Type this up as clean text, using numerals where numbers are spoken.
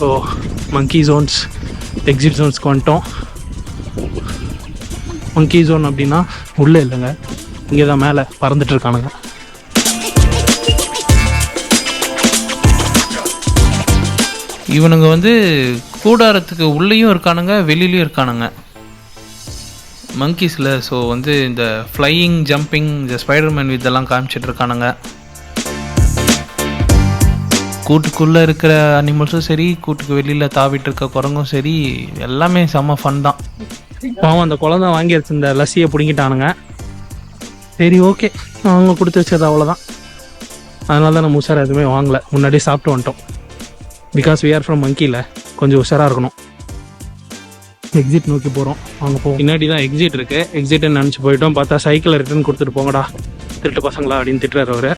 So மங்கி Jones exit ஜோன்ஸ்க்கு வந்துட்டோம். மங்கி zone அப்படின்னா உள்ளே இல்லைங்க, இங்கே தான் மேலே பறந்துட்டு இருக்கானுங்க. இவனுங்க வந்து கூடாரத்துக்கு உள்ளேயும் இருக்கானுங்க, வெளியிலையும் இருக்கானுங்க மங்கீஸில். ஸோ வந்து இந்த ஃப்ளையிங், ஜம்பிங், இந்த ஸ்பைடர்மேன் இதெல்லாம் காமிச்சிட்டு இருக்கானுங்க. கூட்டுக்குள்ளே இருக்கிற அனிமல்ஸும் சரி, கூட்டுக்கு வெளியில் தாவிட்டு இருக்க குரங்கும் சரி, எல்லாமே செம்ம ஃபன் தான். பாவம் அந்த குழந்தை வாங்கி வச்சிருந்த லஸ்ஸியை பிடிங்கிட்டானுங்க. சரி ஓகே, அவங்க கொடுத்து வச்சது அவ்வளோதான். அதனால தான் நம்ம உஷாராக எதுவுமே வாங்கலை, முன்னாடியே சாப்பிட்டு வந்துட்டோம். பிகாஸ் வி ஆர் ஃப்ரம் மங்கியில் கொஞ்சம் உஷாராக இருக்கணும். எக்ஸிட் நோக்கி போகிறோம், வாங்க போவோம். பின்னாடி தான் எக்ஸிட் இருக்குது. எக்ஸிட்னு நினச்சி போயிட்டோம், பார்த்தா சைக்கிளை ரிட்டர்ன் கொடுத்துட்டு போங்கடா திருட்டு பசங்களா அப்படின்னு திட்டுறாரு அவர்.